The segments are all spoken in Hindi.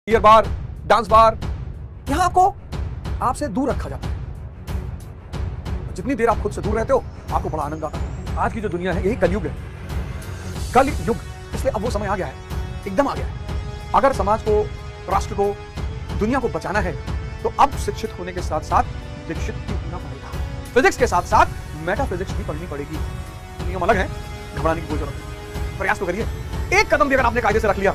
बियर बार, डांस बार, यहां आपको आपसे दूर रखा जाता है। जितनी देर आप खुद से दूर रहते हो आपको बड़ा आनंद आता है। आज की जो दुनिया है यही कलयुग है, कलयुग। इसलिए अब वो समय आ गया है, एकदम आ गया है। अगर समाज को, राष्ट्र को, दुनिया को बचाना है तो अब शिक्षित होने के साथ साथ दीक्षित भी होना पड़ेगा। फिजिक्स के साथ साथ मेटाफिजिक्स भी पढ़नी पड़ेगी। नियम अलग है, घबराने की कोई जरूरत नहीं। प्रयास तो करिए। एक कदम भी अगर आपने कायदे से रख लिया,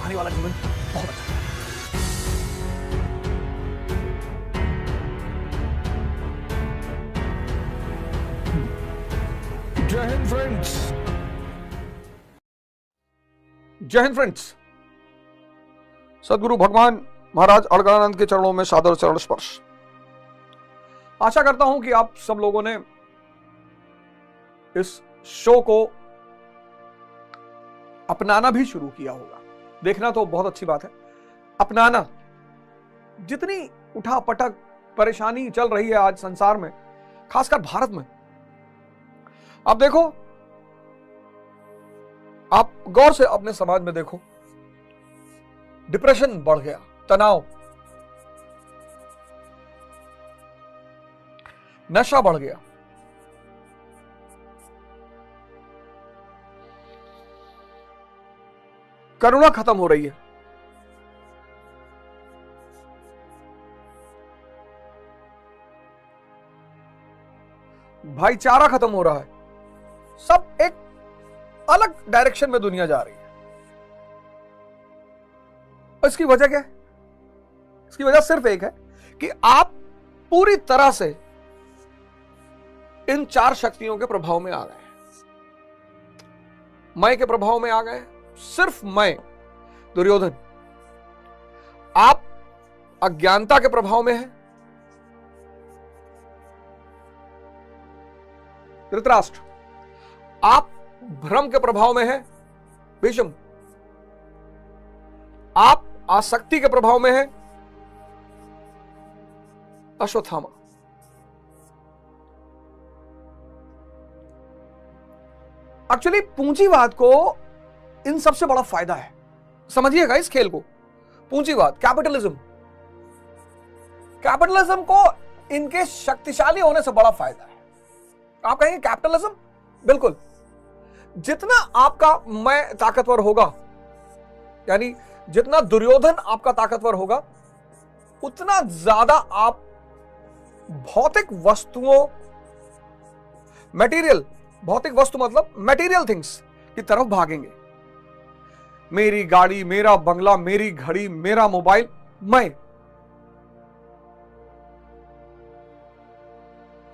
आने वाला जीवन बहुत अच्छा है। जय हिंद फ्रेंड्स। जय हिंद फ्रेंड्स। सदगुरु भगवान महाराज अड़गड़ानंद के चरणों में सादर चरण स्पर्श। आशा करता हूं कि आप सब लोगों ने इस शो को अपनाना भी शुरू किया होगा। देखना तो बहुत अच्छी बात है, अपनाना। जितनी उठापटक परेशानी चल रही है आज संसार में, खासकर भारत में, आप देखो, आप गौर से अपने समाज में देखो, डिप्रेशन बढ़ गया, तनाव, नशा बढ़ गया, करुणा खत्म हो रही है, भाईचारा खत्म हो रहा है। सब एक अलग डायरेक्शन में दुनिया जा रही है। इसकी वजह क्या है? इसकी वजह सिर्फ एक है कि आप पूरी तरह से इन चार शक्तियों के प्रभाव में आ गए। मैं के प्रभाव में आ गए, सिर्फ मैं, दुर्योधन। आप अज्ञानता के प्रभाव में है, धृतराष्ट्र। आप भ्रम के प्रभाव में है, भीष्म। आप आसक्ति के प्रभाव में है, अश्वत्थामा। एक्चुअली पूंजीवाद को इन सबसे बड़ा फायदा है। समझिएगा इस खेल को। पूंजीवाद, कैपिटलिज्म, कैपिटलिज्म को इनके शक्तिशाली होने से बड़ा फायदा है। आप कहेंगे कैपिटलिज्म? बिल्कुल। जितना आपका मैं ताकतवर होगा, यानी जितना दुर्योधन आपका ताकतवर होगा, उतना ज्यादा आप भौतिक वस्तुओं, मटेरियल, भौतिक वस्तु मतलब मटेरियल थिंग्स की तरफ भागेंगे। मेरी गाड़ी, मेरा बंगला, मेरी घड़ी, मेरा मोबाइल, मैं।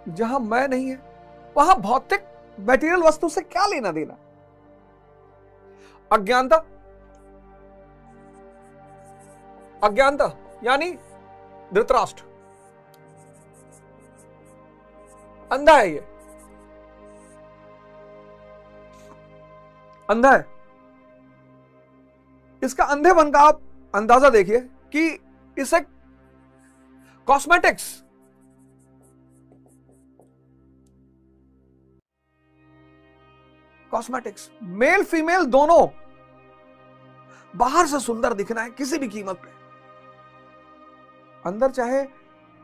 जहां मैं नहीं है वहां भौतिक मटेरियल वस्तु से क्या लेना देना। अज्ञानता, अज्ञानता यानी धृतराष्ट्र अंधा है। ये अंधा है। इसका अंधेपन का आप अंदाजा देखिए कि इसे कॉस्मेटिक्स, कॉस्मेटिक्स, मेल फीमेल दोनों, बाहर से सुंदर दिखना है किसी भी कीमत पे, अंदर चाहे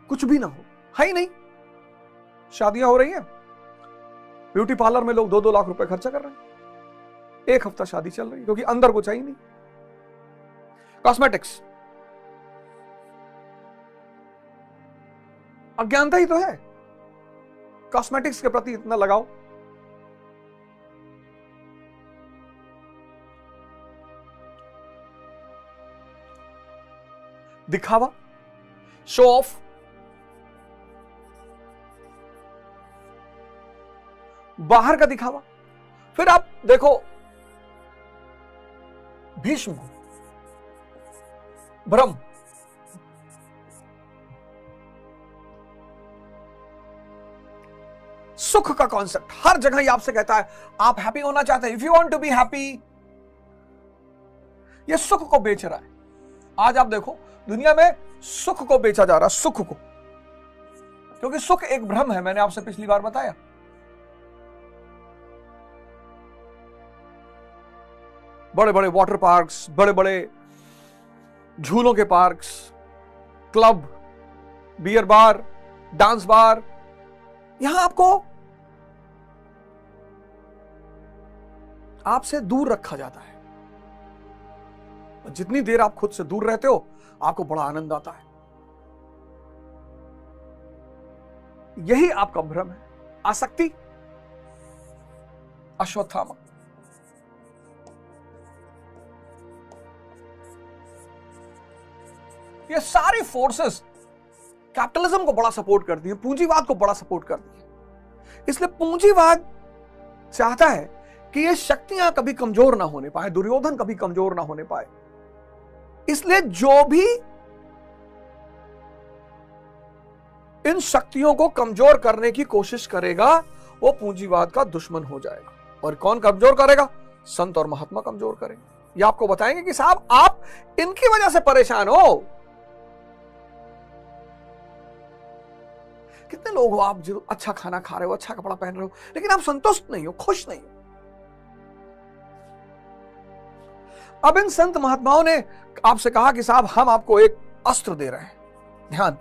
कुछ भी ना हो, है ही नहीं। शादियां हो रही हैं, ब्यूटी पार्लर में लोग 2-2 लाख रुपए खर्चा कर रहे हैं, एक हफ्ता शादी चल रही है, क्योंकि अंदर को चाहिए नहीं। कॉस्मेटिक्स अज्ञानता ही तो है। कॉस्मेटिक्स के प्रति इतना लगाओ। दिखावा, शो ऑफ, बाहर का दिखावा। फिर आप देखो भीष्म, भ्रम, सुख का कॉन्सेप्ट हर जगह ही आपसे कहता है आप हैप्पी होना चाहते हैं, if you want to be happy. ये सुख को बेच रहा है। आज आप देखो दुनिया में सुख को बेचा जा रहा है, सुख को, क्योंकि सुख एक भ्रम है। मैंने आपसे पिछली बार बताया। बड़े बड़े वाटर पार्क्स, बड़े बड़े झूलों के parks, club, beer bar, dance bar, यहां आपको आपसे दूर रखा जाता है। जितनी देर आप खुद से दूर रहते हो, आपको बड़ा आनंद आता है। यही आपका भ्रम है। आसक्ति, अश्वत्थामा। ये सारी फोर्सेस कैपिटलिज्म को बड़ा सपोर्ट करती है, पूंजीवाद को बड़ा सपोर्ट करती है। इसलिए पूंजीवाद चाहता है कि ये शक्तियां कभी कमजोर ना होने पाए, दुर्योधन कभी कमजोर ना होने पाए। इसलिए जो भी इन शक्तियों को कमजोर करने की कोशिश करेगा, वो पूंजीवाद का दुश्मन हो जाएगा। और कौन कमजोर करेगा? संत और महात्मा कमजोर करेंगे। ये आपको बताएंगे कि साहब आप इनकी वजह से परेशान हो। कितने लोग हो आप जो अच्छा खाना खा रहे हो, अच्छा कपड़ा पहन रहे हो, लेकिन आप संतुष्ट नहीं हो, खुश नहीं हो। अब इन संत महात्माओं ने आपसे कहा कि साहब हम आपको एक अस्त्र दे रहे हैं, ध्यान,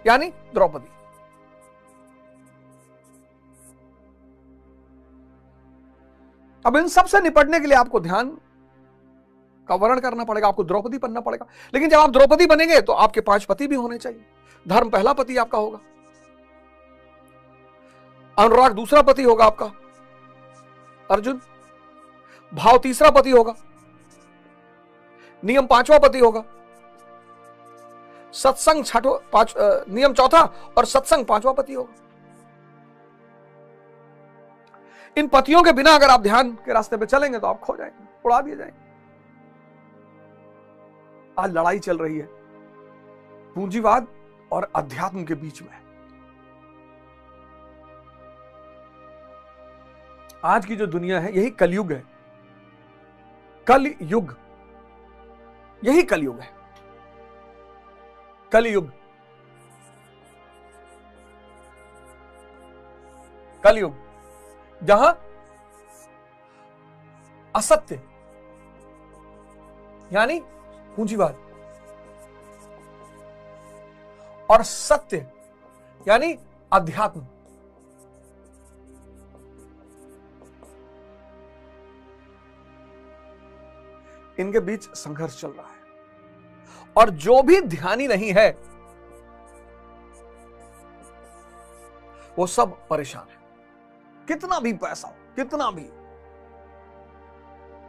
यानी द्रौपदी। अब इन सब से निपटने के लिए आपको ध्यान का वर्ण करना पड़ेगा, आपको द्रौपदी बनना पड़ेगा। लेकिन जब आप द्रौपदी बनेंगे तो आपके 5 पति भी होने चाहिए। धर्म पहला पति आपका होगा, अनुराग दूसरा पति होगा आपका अर्जुन, भाव तीसरा पति होगा, नियम 5वां पति होगा, सत्संग नियम 4था और सत्संग 5वां पति होगा। इन पतियों के बिना अगर आप ध्यान के रास्ते पे चलेंगे तो आप खो जाएंगे, उड़ा दिए जाएंगे। आज लड़ाई चल रही है पूंजीवाद और अध्यात्म के बीच में। आज की जो दुनिया है यही कलयुग है, कल युग, यही कलयुग है, कलयुग, कलयुग, जहां असत्य यानी पूंजीवाद और सत्य यानी अध्यात्म, इनके बीच संघर्ष चल रहा है। और जो भी ध्यानी नहीं है वो सब परेशान है, कितना भी पैसा हो, कितना भी।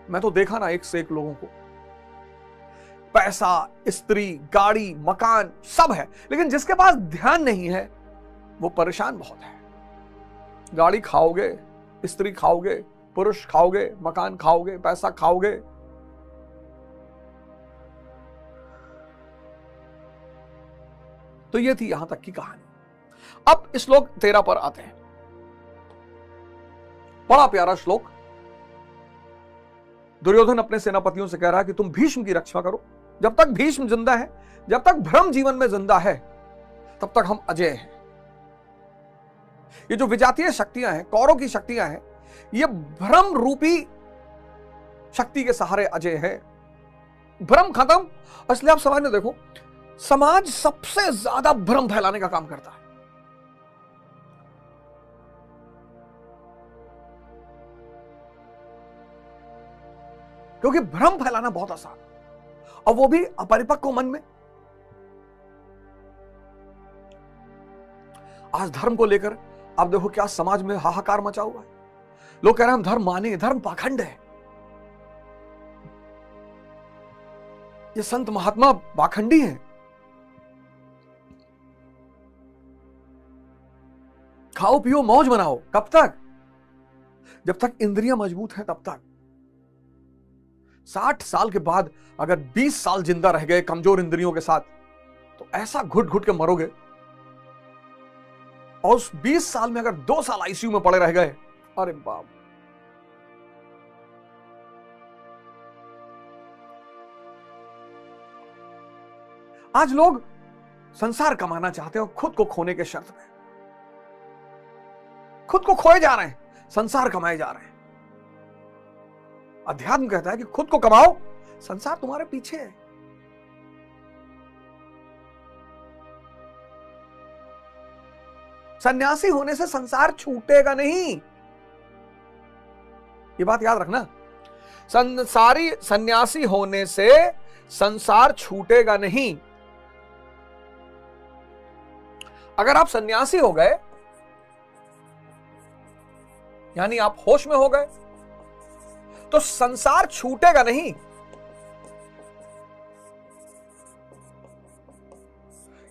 मैं तो देखा ना एक से एक लोगों को, पैसा, स्त्री, गाड़ी, मकान सब है, लेकिन जिसके पास ध्यान नहीं है वो परेशान बहुत है। गाड़ी खाओगे, स्त्री खाओगे, पुरुष खाओगे, मकान खाओगे, पैसा खाओगे, तो ये थी यहां तक की कहानी। अब श्लोक 13 पर आते हैं। बड़ा प्यारा श्लोक। दुर्योधन अपने सेनापतियों से कह रहा है कि तुम भीष्म की रक्षा करो। जब तक भीष्म जिंदा है, जब तक भ्रम जीवन में जिंदा है, तब तक हम अजय हैं। ये जो विजातीय शक्तियां हैं, कौरव की शक्तियां हैं, ये भ्रम रूपी शक्ति के सहारे अजय है। भ्रम खत्म। इसलिए आप समाज में देखो, समाज सबसे ज्यादा भ्रम फैलाने का काम करता है। क्योंकि भ्रम फैलाना बहुत आसान, और वो भी अपरिपक्व मन में। आज धर्म को लेकर आप देखो क्या समाज में हाहाकार मचा हुआ है। लोग कह रहे हैं हम धर्म माने, धर्म पाखंड है। ये संत महात्मा पाखंडी हैं। खाओ पियो मौज मनाओ, कब तक? जब तक इंद्रियां मजबूत हैं तब तक। 60 साल के बाद अगर 20 साल जिंदा रह गए कमजोर इंद्रियों के साथ, तो ऐसा घुट घुट के मरोगे। और उस 20 साल में अगर 2 साल आईसीयू में पड़े रह गए, अरे बाप। आज लोग संसार कमाना चाहते हो खुद को खोने के शर्त में। खुद को खोए जा रहे हैं, संसार कमाए जा रहे हैं। अध्यात्म कहता है कि खुद को कमाओ, संसार तुम्हारे पीछे है। सन्यासी होने से संसार छूटेगा नहीं, ये बात याद रखना। सन्यासी होने से संसार छूटेगा नहीं। अगर आप सन्यासी हो गए यानी आप होश में हो गए, तो संसार छूटेगा नहीं।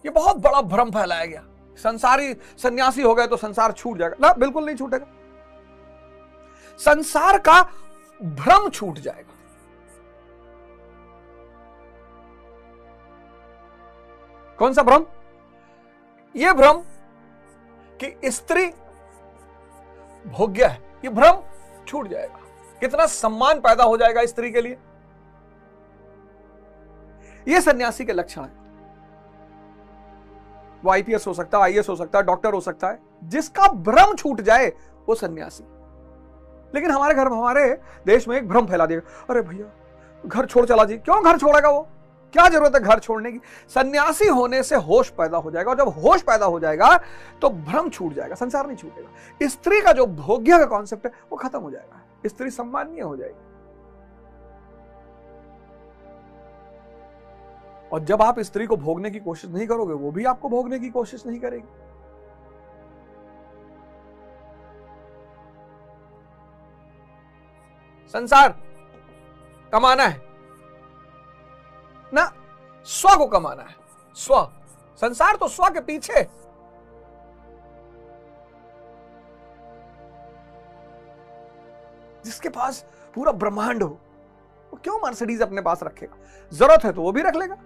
ये बहुत बड़ा भ्रम फैलाया गया, सन्यासी हो गए तो संसार छूट जाएगा। ना, बिल्कुल नहीं छूटेगा। संसार का भ्रम छूट जाएगा। कौन सा भ्रम? यह भ्रम कि स्त्री भोग्य है, यह भ्रम छूट जाएगा। कितना सम्मान पैदा हो जाएगा स्त्री के लिए। यह सन्यासी के लक्षण है। वो आईपीएस हो सकता है, आईएएस हो सकता है, डॉक्टर हो सकता है। जिसका भ्रम छूट जाए वो सन्यासी। लेकिन हमारे देश में एक भ्रम फैला दिया, अरे भैया घर छोड़ चला जी। क्यों घर छोड़ेगा वो? क्या जरूरत है घर छोड़ने की? सन्यासी होने से होश पैदा हो जाएगा, और जब होश पैदा हो जाएगा तो भ्रम छूट जाएगा, संसार नहीं छूटेगा। स्त्री का जो भोग्य का कॉन्सेप्ट है वो खत्म हो जाएगा, स्त्री सम्माननीय हो जाएगी। और जब आप स्त्री को भोगने की कोशिश नहीं करोगे, वो भी आपको भोगने की कोशिश नहीं करेगी। संसार कमाना है ना, स्व को कमाना है। स्व, संसार तो स्व के पीछे। जिसके पास पूरा ब्रह्मांड हो वो क्यों मर्सिडीज अपने पास रखेगा? जरूरत है तो वो भी रख लेगा।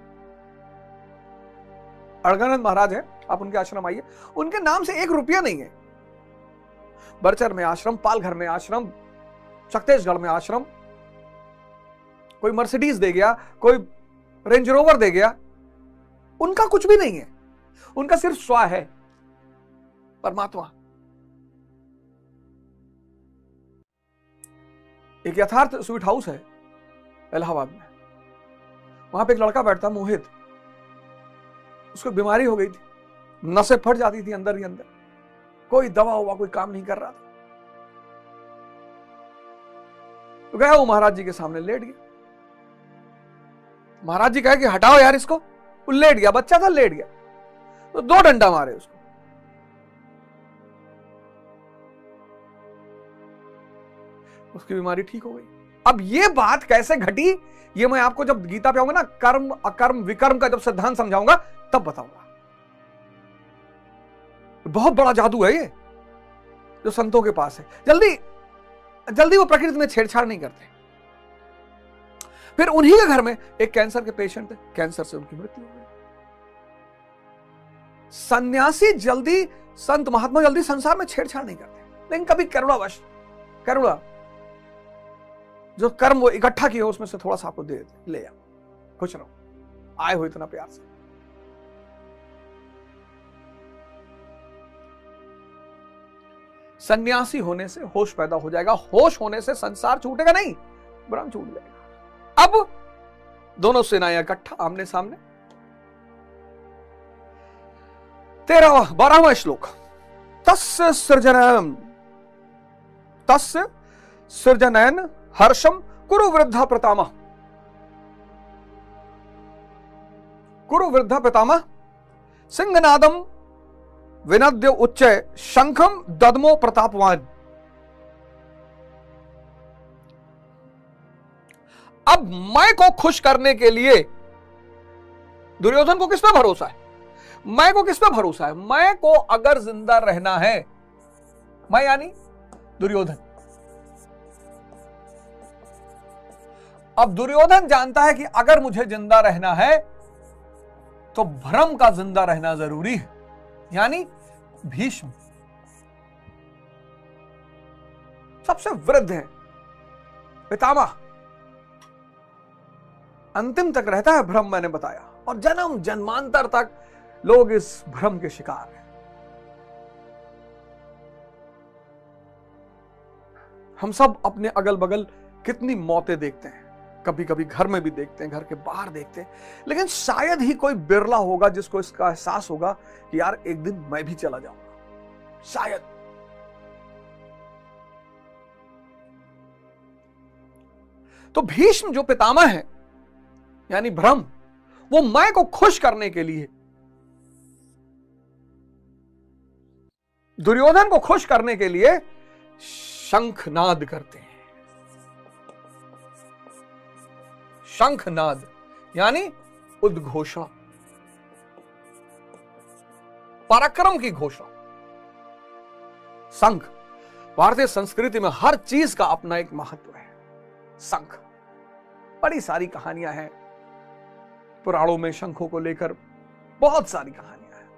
अड़गनाथ महाराज है, आप उनके आश्रम आइए, उनके नाम से 1 रुपया नहीं है। बरचर में आश्रम, पालघर में आश्रम, छत्तीसगढ़ में आश्रम। कोई मर्सिडीज दे गया, कोई रेंज रोवर दे गया, उनका कुछ भी नहीं है। उनका सिर्फ स्व है, परमात्मा। एक यथार्थ स्वीट हाउस है इलाहाबाद में, वहां पे एक लड़का बैठता, मोहित। उसको बीमारी हो गई थी, नसें फट जाती थी अंदर ही अंदर, कोई दवा हुआ कोई काम नहीं कर रहा था। तो गया वो महाराज जी के सामने, लेट गया। महाराज जी कहे कि हटाओ यार इसको। वो लेट गया, बच्चा था, लेट गया। तो 2 डंडा मारे उसको। उसकी बीमारी ठीक हो गई। अब ये बात कैसे घटी, ये मैं आपको जब गीता पे आऊंगा ना, कर्म अकर्म विकर्म का जब सिद्धांत समझाऊंगा तब बताऊंगा। बहुत बड़ा जादू है ये जो संतों के पास है। जल्दी जल्दी वो प्रकृति में छेड़छाड़ नहीं करते। फिर उन्हीं के घर में एक कैंसर के पेशेंट थे, कैंसर से उनकी मृत्यु हो गई। सन्यासी जल्दी, संत महात्मा जल्दी संसार में छेड़छाड़ नहीं करते, लेकिन कभी करुणावश, करुणा जो कर्म वो इकट्ठा किए उसमें से थोड़ा सा आपको दे देते, ले आओ, खुश रहो, आए हो इतना प्यार से। सन्यासी होने से होश पैदा हो जाएगा, होश होने से संसार छूटेगा नहीं, भ्रम छूट जाएगा। अब दोनों सेनाएं इकट्ठा, आमने सामने। 12वां श्लोक, तस्य सृजनयन हर्षम कुरु वृद्धा प्रतामह। कुरु वृद्धा पितामह सिंहनादम विनद्य उच्चय शंखम ददमो प्रतापवान। अब मैं को खुश करने के लिए दुर्योधन को किस पे भरोसा है? मैं को किस पे भरोसा है? मैं को अगर जिंदा रहना है, मैं यानी दुर्योधन। अब दुर्योधन जानता है कि अगर मुझे जिंदा रहना है तो भ्रम का जिंदा रहना जरूरी है, यानी भीष्म सबसे वृद्ध है, पितामह, अंतिम तक रहता है भ्रम, मैंने बताया, और जन्म जन्मांतर तक लोग इस भ्रम के शिकार हैं। हम सब अपने अगल बगल कितनी मौतें देखते हैं, कभी कभी घर में भी देखते हैं, घर के बाहर देखते हैं, लेकिन शायद ही कोई बिरला होगा जिसको इसका एहसास होगा कि यार एक दिन मैं भी चला जाऊंगा, शायद। तो भीष्म जो पितामह है यानी ब्रह्म, वो मैं को खुश करने के लिए, दुर्योधन को खुश करने के लिए शंखनाद करते हैं। शंखनाद यानी उद्घोषणा, पराक्रम की घोषणा। शंख, भारतीय संस्कृति में हर चीज का अपना एक महत्व है। शंख, बड़ी सारी कहानियां हैं पुराणों में शंखों को लेकर, बहुत सारी कहानियां हैं।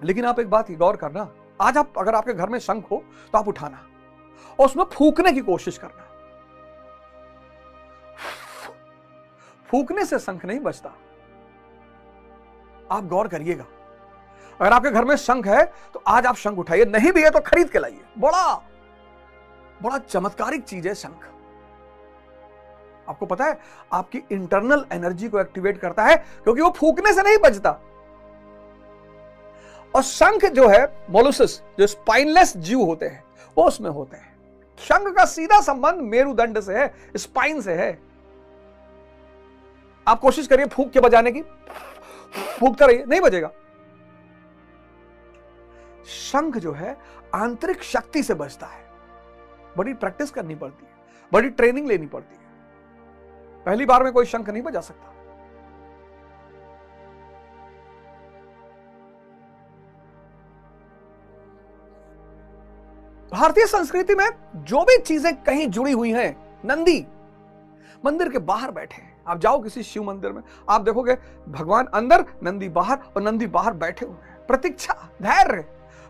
लेकिन आप एक बात गौर करना, आज आप अगर आपके घर में शंख हो तो आप उठाना और उसमें फूंकने की कोशिश करना। फूंकने से शंख नहीं बजता, आप गौर करिएगा। अगर आपके घर में शंख है तो आज आप शंख उठाइए, नहीं भी है तो खरीद के लाइए। बड़ा बड़ा चमत्कारिक चीज है शंख। आपको पता है, आपकी इंटरनल एनर्जी को एक्टिवेट करता है, क्योंकि वो फूंकने से नहीं बजता। और शंख जो है, मोलुसस, जो स्पाइनलेस जीव होते हैं, वो उसमें होते हैं। शंख का सीधा संबंध मेरुदंड से है, स्पाइन से है। आप कोशिश करिए फूंक के बजाने की, फूंकते रहिए, नहीं बजेगा। शंख जो है आंतरिक शक्ति से बजता है। बड़ी प्रैक्टिस करनी पड़ती है, बड़ी ट्रेनिंग लेनी पड़ती है। पहली बार में कोई शंख नहीं बजा सकता। भारतीय संस्कृति में जो भी चीजें कहीं जुड़ी हुई हैं, नंदी मंदिर के बाहर बैठे हैं। आप जाओ किसी शिव मंदिर में, आप देखोगे भगवान अंदर, नंदी बाहर, और नंदी बाहर बैठे हुए हैं। प्रतीक्षा, धैर्य।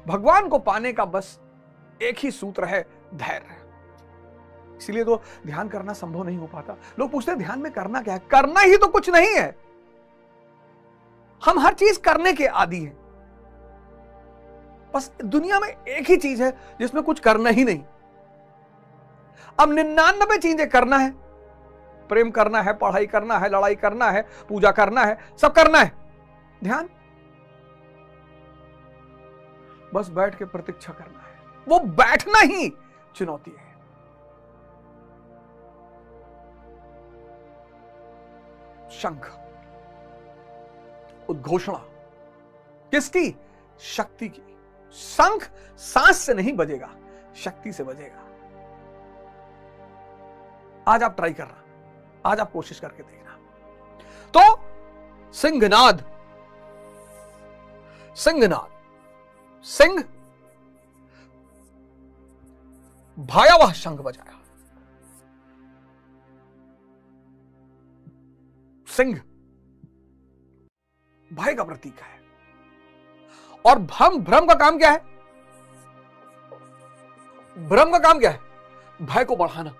भगवान को पाने का बस एक ही सूत्र है, धैर्य। इसीलिए तो ध्यान करना संभव नहीं हो पाता। लोग पूछते हैं ध्यान में करना क्या है? करना ही तो कुछ नहीं है। हम हर चीज करने के आदी हैं। बस दुनिया में एक ही चीज है जिसमें कुछ करना ही नहीं। अब 99 चीजें करना है। प्रेम करना है, पढ़ाई करना है, लड़ाई करना है, पूजा करना है, सब करना है। ध्यान, बस बैठ के प्रतीक्षा करना है। वो बैठना ही चुनौती है। शंख, उद्घोषणा किसकी? शक्ति की। शंख सांस से नहीं बजेगा, शक्ति से बजेगा। आज आप ट्राई करना, आज आप कोशिश करके देखना। तो सिंहनाद, सिंहनाद, सिंह भयावह शंख बजाया। सिंह भय का प्रतीक है। और भ्रम का काम क्या है? भ्रम का काम क्या है? भय को बढ़ाना।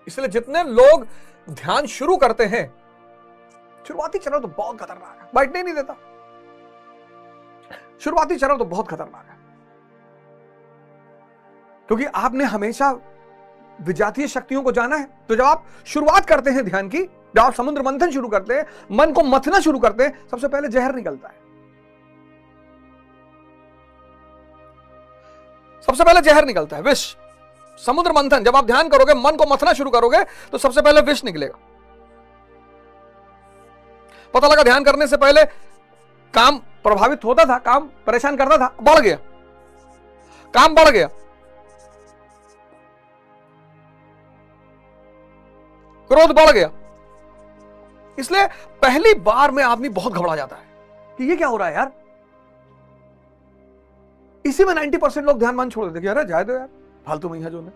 इसलिए जितने लोग ध्यान शुरू करते हैं, शुरुआती चरण तो बहुत खतरनाक है, बैठने नहीं देता। शुरुआती चरण तो बहुत खतरनाक है, क्योंकि आपने हमेशा विजातीय शक्तियों को जाना है। तो जब आप शुरुआत करते हैं ध्यान की, जब आप समुद्र मंथन शुरू करते हैं, मन को मथना शुरू करते हैं, सबसे पहले जहर निकलता है। सबसे पहले जहर निकलता है, विष। समुद्र मंथन, जब आप ध्यान करोगे, मन को मथना शुरू करोगे, तो सबसे पहले विष निकलेगा। पता लगा ध्यान करने से पहले काम प्रभावित होता था, काम परेशान करता था, बढ़ गया, काम बढ़ गया, क्रोध बढ़ गया। इसलिए पहली बार में आदमी बहुत घबरा जाता है कि ये क्या हो रहा है यार। इसी में 90% लोग ध्यान मान छोड़ देते हैं, अरे जाए दो यार, फालतू में है जो है।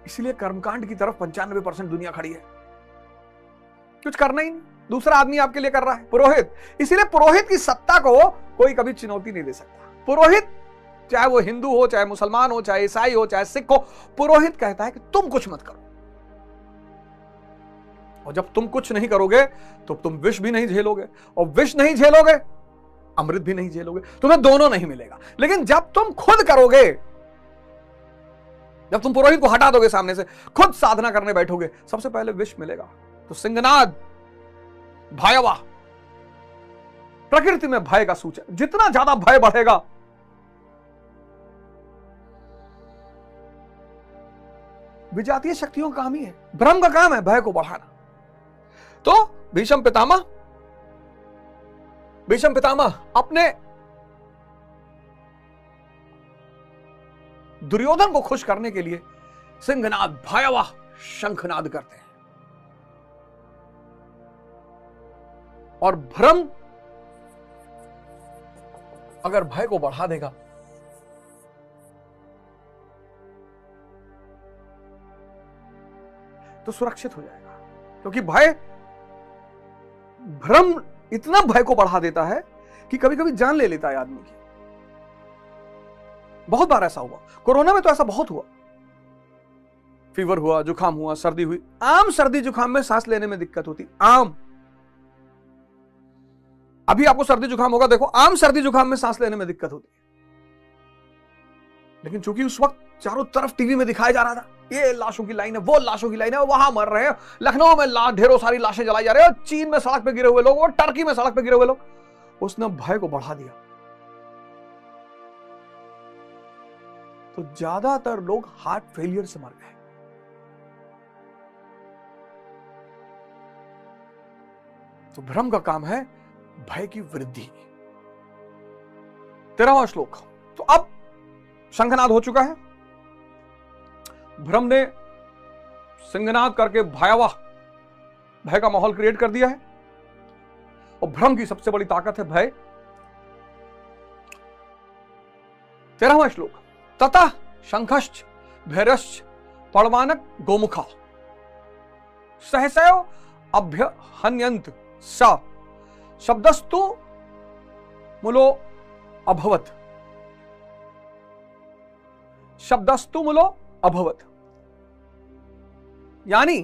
इसलिए कर्मकांड की तरफ 95% दुनिया खड़ी है। कुछ करना ही नहीं, दूसरा आदमी आपके लिए कर रहा है, पुरोहित। इसीलिए पुरोहित की सत्ता को कोई कभी चुनौती नहीं दे सकता। पुरोहित, चाहे वो हिंदू हो, चाहे मुसलमान हो, चाहे ईसाई हो, चाहे सिख हो, पुरोहित कहता है कि तुम कुछ मत करो। और जब तुम कुछ नहीं करोगे तो तुम विष भी नहीं झेलोगे, और विष नहीं झेलोगे अमृत भी नहीं झेलोगे, तुम्हें दोनों नहीं मिलेगा। लेकिन जब तुम खुद करोगे, जब तुम पुरोहित को हटा दोगे सामने से, खुद साधना करने बैठोगे, सबसे पहले विष मिलेगा। तो सिंहनाद भयावह, प्रकृति में भय का सूचक। जितना ज्यादा भय बढ़ेगा, विजातीय शक्तियों का काम ही है, ब्रह्म का काम है भय को बढ़ाना। तो भीष्म पितामह अपने दुर्योधन को खुश करने के लिए सिंहनाद भयावह शंखनाद करते हैं। और भ्रम अगर भय को बढ़ा देगा तो सुरक्षित हो जाएगा, क्योंकि भ्रम इतना भय को बढ़ा देता है कि कभी कभी जान ले लेता है आदमी की। बहुत बार ऐसा हुआ, कोरोना में तो ऐसा बहुत हुआ। फीवर हुआ, जुकाम हुआ, सर्दी हुई। आम सर्दी जुकाम में सांस लेने में दिक्कत होती, आम। अभी आपको सर्दी जुकाम होगा, देखो, आम सर्दी जुकाम में सांस लेने में दिक्कत होती है। लेकिन चूंकि उस वक्त चारों तरफ टीवी में दिखाया जा रहा था, ये लाशों की लाइन है, वो लाशों की लाइन है, वहां मर रहे हैं, लखनऊ में ढेरों सारी लाशें जलाई जा रही है, चीन में सड़क पे गिरे हुए लोग, और टर्की में सड़क पे गिरे हुए लोग, उसने भय को बढ़ा दिया। तो ज्यादातर लोग हार्ट फेलियर से मर गए। तो भ्रम का काम है भय की वृद्धि। 13वां श्लोक। तो अब शंखनाद हो चुका है, भ्रम ने सिंहनाद करके भयावह भय का माहौल क्रिएट कर दिया है। और भ्रम की सबसे बड़ी ताकत है भय। 13वां श्लोक। ततः शंखश्च भैरश्च पड़वानक गोमुखा सहसैव अभ्यहन्यन्त स शब्दस्तु मूलो अभवत्। शब्दस्तु मूलो अभवत्, यानी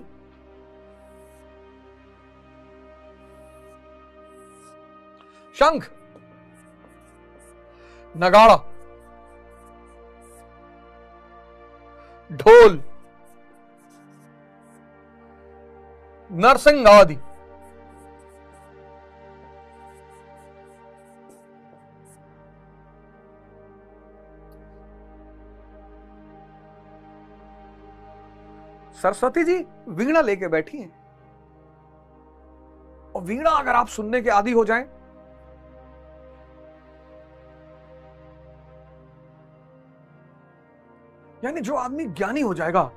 शंख, नगाड़ा, ढोल, नरसिंह आदि सरस्वती जी वीणा लेके बैठी हैं, और वीणा अगर आप सुनने के आदी हो जाएं, यानी जो आदमी ज्ञानी हो जाएगा,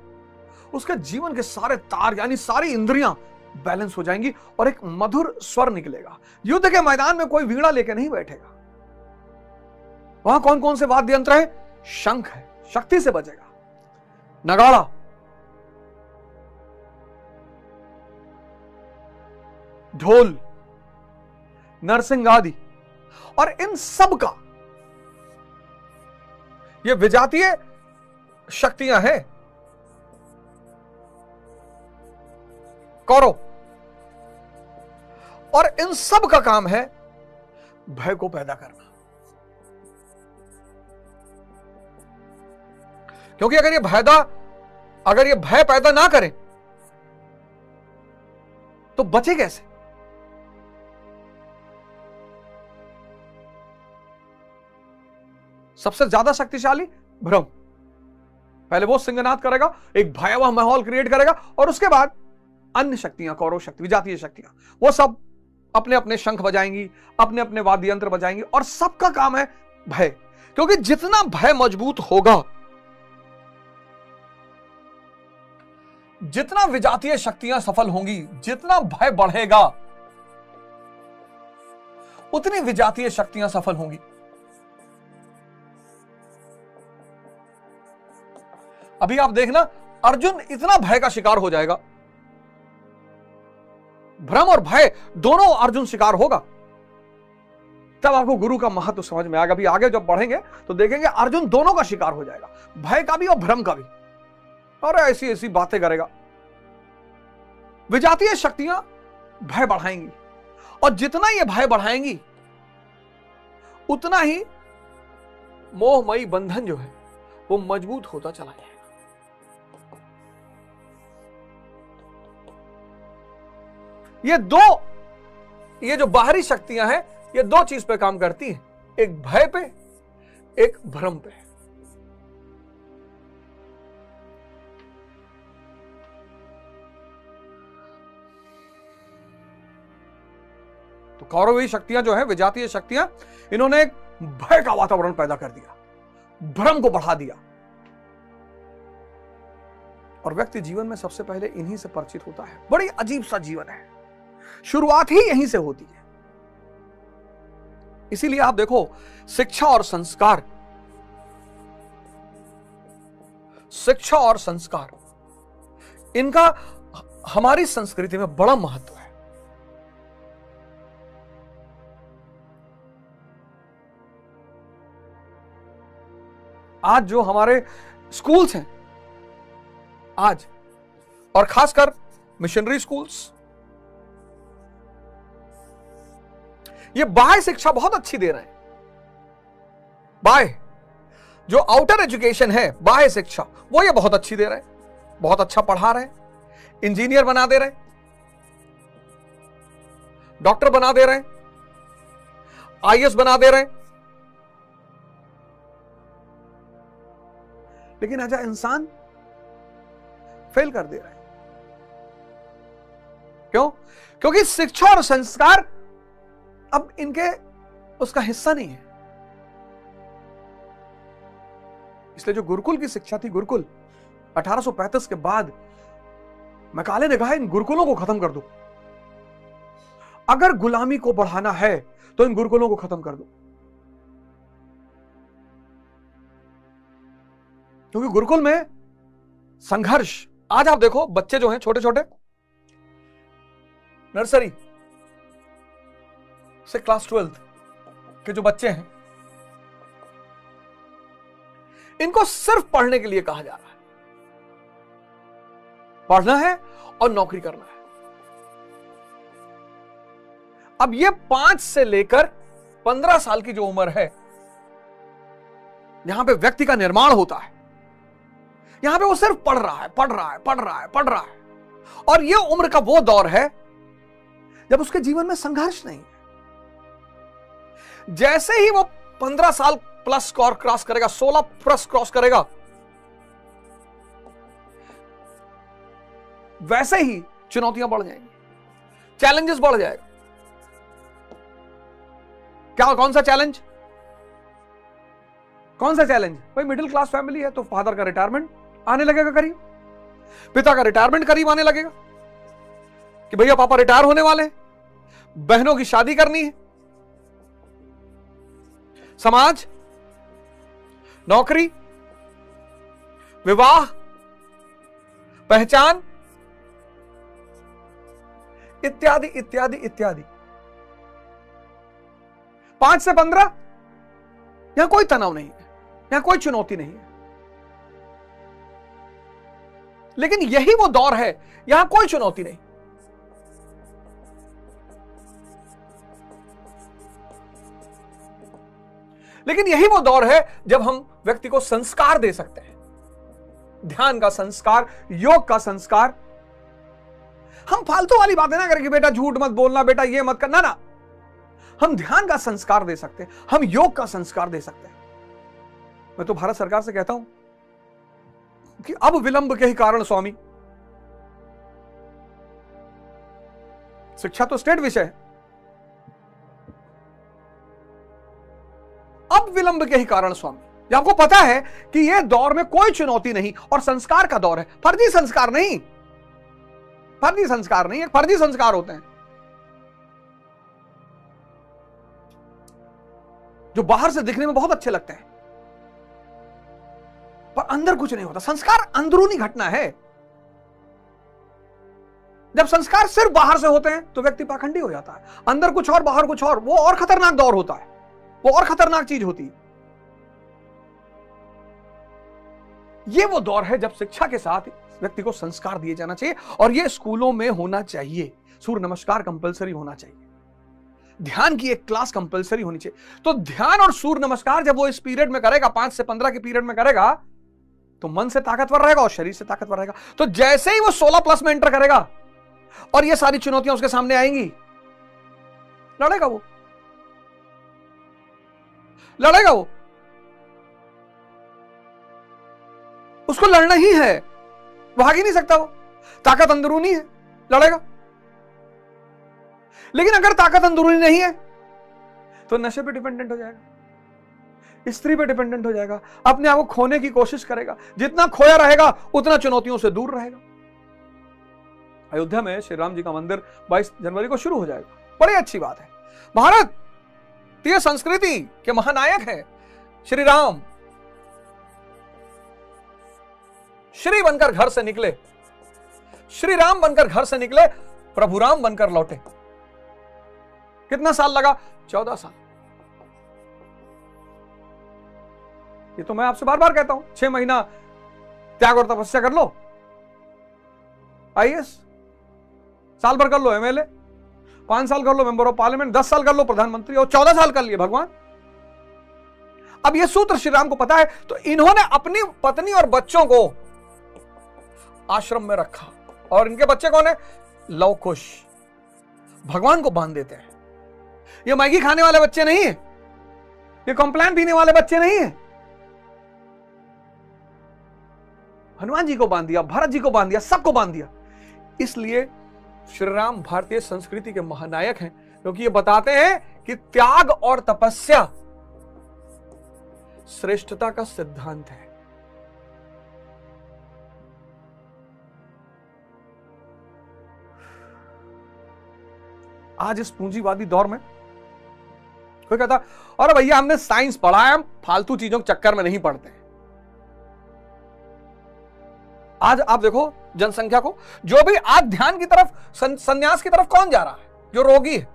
उसके जीवन के सारे तार यानी सारी इंद्रियां बैलेंस हो जाएंगी और एक मधुर स्वर निकलेगा। युद्ध के मैदान में कोई वीणा लेके नहीं बैठेगा। वहां कौन कौन से वाद्य यंत्र है? शंख है, शक्ति से बजेगा, नगाड़ा, ढोल, नरसिंह आदि, और इन सब का ये विजातीय शक्तियां हैं। कौरव, और इन सब का काम है भय को पैदा करना। क्योंकि अगर ये भय पैदा ना करें तो बचे कैसे? सबसे ज्यादा शक्तिशाली भ्रम। पहले वो सिंहनाद करेगा, एक भयावह माहौल क्रिएट करेगा, और उसके बाद अन्य शक्तियां, कौरव शक्ति, विजातीय शक्तियां, वो सब अपने अपने शंख बजाएंगी, अपने अपने वाद्य यंत्र बजाएंगी, और सबका काम है भय। क्योंकि जितना भय मजबूत होगा, जितना विजातीय शक्तियां सफल होंगी, जितना भय बढ़ेगा, उतनी विजातीय शक्तियां सफल होंगी। अभी आप देखना, अर्जुन इतना भय का शिकार हो जाएगा, भ्रम और भय दोनों अर्जुन शिकार होगा, तब आपको गुरु का महत्व समझ में आएगा। अभी आगे जब बढ़ेंगे तो देखेंगे अर्जुन दोनों का शिकार हो जाएगा, भय का भी और भ्रम का भी, और ऐसी ऐसी बातें करेगा। विजातीय शक्तियां भय बढ़ाएंगी, और जितना ये भय बढ़ाएंगी उतना ही मोहमयी बंधन जो है वो मजबूत होता चला जाएगा। ये जो बाहरी शक्तियां हैं, ये दो चीज पे काम करती हैं, एक भय पे, एक भ्रम पे। तो कौरवी शक्तियां जो है, विजातीय शक्तियां, इन्होंने एक भय का वातावरण पैदा कर दिया, भ्रम को बढ़ा दिया, और व्यक्ति जीवन में सबसे पहले इन्हीं से परिचित होता है। बड़ी अजीब सा जीवन है, शुरुआत ही यहीं से होती है। इसीलिए आप देखो, शिक्षा और संस्कार, शिक्षा और संस्कार, इनका हमारी संस्कृति में बड़ा महत्व है। आज जो हमारे स्कूल्स हैं आज, और खासकर मिशनरी स्कूल्स, ये बाह्य शिक्षा बहुत अच्छी दे रहे हैं। बाह्य जो आउटर एजुकेशन है, बाह्य शिक्षा, वो ये बहुत अच्छी दे रहे हैं, बहुत अच्छा पढ़ा रहे हैं, इंजीनियर बना दे रहे हैं, डॉक्टर बना दे रहे हैं, आईएएस बना दे रहे हैं। लेकिन आजा इंसान फेल कर दे रहा है। क्यों? क्योंकि शिक्षा और संस्कार अब इनके उसका हिस्सा नहीं है। इसलिए जो गुरुकुल की शिक्षा थी, गुरुकुल 1835 के बाद मैकाले ने कहा, इन गुरुकुलों को खत्म कर दो। अगर गुलामी को बढ़ाना है तो इन गुरुकुलों को खत्म कर दो, क्योंकि गुरुकुल में संघर्ष। आज आप देखो, बच्चे जो हैं छोटे छोटे, नर्सरी से क्लास 12 के जो बच्चे हैं, इनको सिर्फ पढ़ने के लिए कहा जा रहा है। पढ़ना है और नौकरी करना है। अब ये 5 से लेकर 15 साल की जो उम्र है, यहां पे व्यक्ति का निर्माण होता है, यहां पे वो सिर्फ पढ़ रहा है, पढ़ रहा है, पढ़ रहा है, पढ़ रहा है। और ये उम्र का वो दौर है जब उसके जीवन में संघर्ष नहीं है। जैसे ही वो 15 साल प्लस स्कोर क्रॉस करेगा, 16 प्लस क्रॉस करेगा, वैसे ही चुनौतियां बढ़ जाएंगी, चैलेंजेस बढ़ जाएगा। क्या, कौन सा चैलेंज? कौन सा चैलेंज? भाई मिडिल क्लास फैमिली है तो फादर का रिटायरमेंट आने लगेगा करीब, पिता का रिटायरमेंट करीब आने लगेगा कि भैया पापा रिटायर होने वाले हैं, बहनों की शादी करनी है, समाज, नौकरी, विवाह, पहचान, इत्यादि इत्यादि इत्यादि। 5 से 15 यहां कोई तनाव नहीं है, यहां कोई चुनौती नहीं है। लेकिन यही वो दौर है, यहां कोई चुनौती नहीं। लेकिन यही वो दौर है जब हम व्यक्ति को संस्कार दे सकते हैं, ध्यान का संस्कार, योग का संस्कार। हम फालतू वाली बातें ना करें कि बेटा झूठ मत बोलना, बेटा ये मत करना, ना। हम ध्यान का संस्कार दे सकते हैं, हम योग का संस्कार दे सकते हैं। मैं तो भारत सरकार से कहता हूं कि अब विलंब के ही कारण स्वामी, शिक्षा तो स्टेट विषय है, अब विलंब के ही कारण स्वामी। जब आपको पता है कि यह दौर में कोई चुनौती नहीं और संस्कार का दौर है, फर्जी संस्कार नहीं, फर्जी संस्कार नहीं, फर्जी संस्कार होते हैं जो बाहर से दिखने में बहुत अच्छे लगते हैं पर अंदर कुछ नहीं होता। संस्कार अंदरूनी घटना है। जब संस्कार सिर्फ बाहर से होते हैं तो व्यक्ति पाखंडी हो जाता है, अंदर कुछ और बाहर कुछ और, वो और खतरनाक दौर होता है, वो और खतरनाक चीज होती है। ये वो दौर है जब शिक्षा के साथ व्यक्ति को संस्कार दिए जाना चाहिए, और ये स्कूलों में होना चाहिए। सूर्य नमस्कार कंपलसरी होना चाहिए, ध्यान की एक क्लास कंपलसरी होनी चाहिए। तो ध्यान और सूर्य नमस्कार जब वो इस पीरियड में करेगा, 5 से 15 के पीरियड में करेगा, तो मन से ताकतवर रहेगा और शरीर से ताकतवर रहेगा। तो जैसे ही वो 16 प्लस में एंटर करेगा और ये सारी चुनौतियां उसके सामने आएंगी, लड़ेगा वो, लड़ेगा वो, उसको लड़ना ही है, भाग ही नहीं सकता वो, ताकत अंदरूनी है, लड़ेगा। लेकिन अगर ताकत अंदरूनी नहीं है तो नशे पे डिपेंडेंट हो जाएगा, स्त्री पे डिपेंडेंट हो जाएगा, अपने आप को खोने की कोशिश करेगा। जितना खोया रहेगा उतना चुनौतियों से दूर रहेगा। अयोध्या में श्री राम जी का मंदिर 22 जनवरी को शुरू हो जाएगा, बड़ी अच्छी बात है। भारतीय संस्कृति के महानायक हैं श्री राम। श्री बनकर घर से निकले, श्री राम बनकर घर से निकले, प्रभु राम बनकर लौटे। कितना साल लगा? 14 साल। ये तो मैं आपसे बार बार कहता हूं, 6 महीना त्याग और तपस्या कर लो, आईएएस, साल भर कर लो एमएलए, 5 साल कर लो मेंबर ऑफ पार्लियामेंट, 10 साल कर लो प्रधानमंत्री, और 14 साल कर लिए भगवान। अब ये सूत्र श्री राम को पता है, तो इन्होंने अपनी पत्नी और बच्चों को आश्रम में रखा। और इनके बच्चे कौन है? लव कुश, भगवान को बांध देते हैं। ये मैगी खाने वाले बच्चे नहीं है, ये कॉम्प्लान पीने वाले बच्चे नहीं है। हनुमान जी को बांध दिया, भरत जी को बांध दिया, सबको बांध दिया। इसलिए श्री राम भारतीय संस्कृति के महानायक हैं, क्योंकि ये बताते हैं कि त्याग और तपस्या श्रेष्ठता का सिद्धांत है। आज इस पूंजीवादी दौर में कोई कहता, अरे भैया हमने साइंस पढ़ा है, हम फालतू चीजों के चक्कर में नहीं पड़ते। आज आप देखो जनसंख्या को, जो भी आज ध्यान की तरफ, संन्यास की तरफ कौन जा रहा है? जो रोगी है।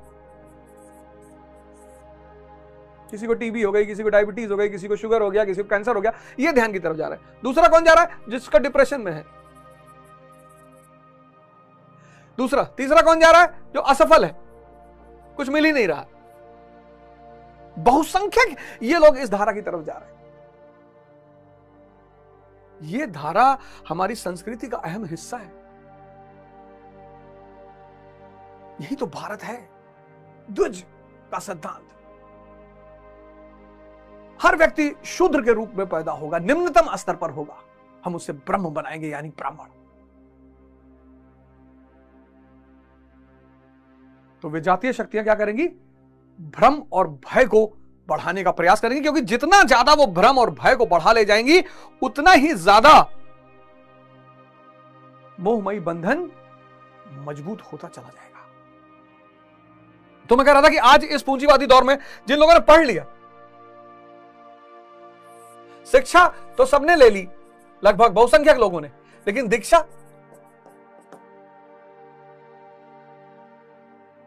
किसी को टीबी हो गई, किसी को डायबिटीज हो गई, किसी को शुगर हो गया, किसी को कैंसर हो गया, ये ध्यान की तरफ जा रहा है। दूसरा कौन जा रहा है? जिसका डिप्रेशन में है। दूसरा, तीसरा कौन जा रहा है? जो असफल है, कुछ मिल ही नहीं रहा। बहुसंख्यक ये लोग इस धारा की तरफ जा रहे हैं। ये धारा हमारी संस्कृति का अहम हिस्सा है। यही तो भारत है, द्विज का सिद्धांत। हर व्यक्ति शूद्र के रूप में पैदा होगा, निम्नतम स्तर पर होगा, हम उसे ब्रह्म बनाएंगे, यानी ब्राह्मण। तो वे जातीय शक्तियां क्या करेंगी? भ्रम और भय को बढ़ाने का प्रयास करेंगी, क्योंकि जितना ज्यादा वो भ्रम और भय को बढ़ा ले जाएंगी, उतना ही ज्यादा मोहमयी बंधन मजबूत होता चला जाएगा। तो मैं कह रहा था कि आज इस पूंजीवादी दौर में जिन लोगों ने पढ़ लिया, शिक्षा तो सबने ले ली, लगभग बहुसंख्यक लोगों ने, लेकिन दीक्षा,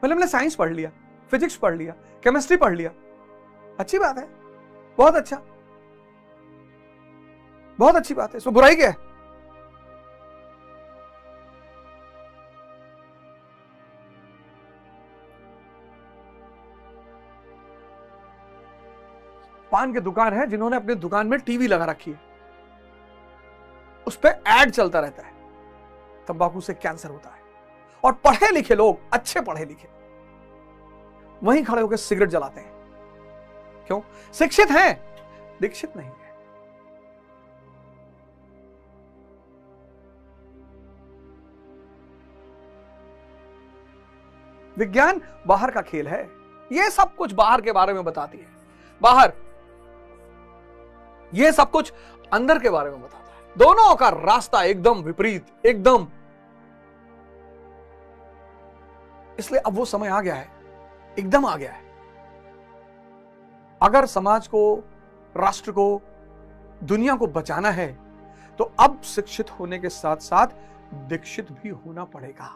मतलब हमने साइंस पढ़ लिया, फिजिक्स पढ़ लिया, केमिस्ट्री पढ़ लिया, अच्छी बात है, बहुत अच्छा, बहुत अच्छी बात है, इसमें बुराई क्या है? पान की दुकान है, जिन्होंने अपनी दुकान में टीवी लगा रखी है, उस पर ऐड चलता रहता है, तंबाकू से कैंसर होता है, और पढ़े लिखे लोग, अच्छे पढ़े लिखे, वहीं खड़े होकर सिगरेट जलाते हैं। क्यों? शिक्षित हैं, दीक्षित नहीं है। विज्ञान बाहर का खेल है, यह सब कुछ बाहर के बारे में बताती है, बाहर, यह सब कुछ अंदर के बारे में बताता है। दोनों का रास्ता एकदम विपरीत, एकदम। इसलिए अब वो समय आ गया है, एकदम आ गया है। अगर समाज को, राष्ट्र को, दुनिया को बचाना है, तो अब शिक्षित होने के साथ साथ दीक्षित भी होना पड़ेगा।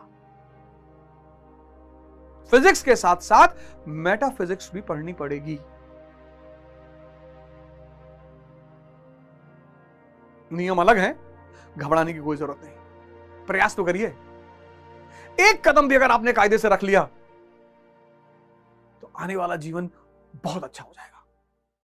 फिजिक्स के साथ साथ मेटाफिजिक्स भी पढ़नी पड़ेगी। नियम अलग हैं, घबराने की कोई जरूरत नहीं, प्रयास तो करिए। एक कदम भी अगर आपने कायदे से रख लिया तो आने वाला जीवन बहुत अच्छा हो जाएगा।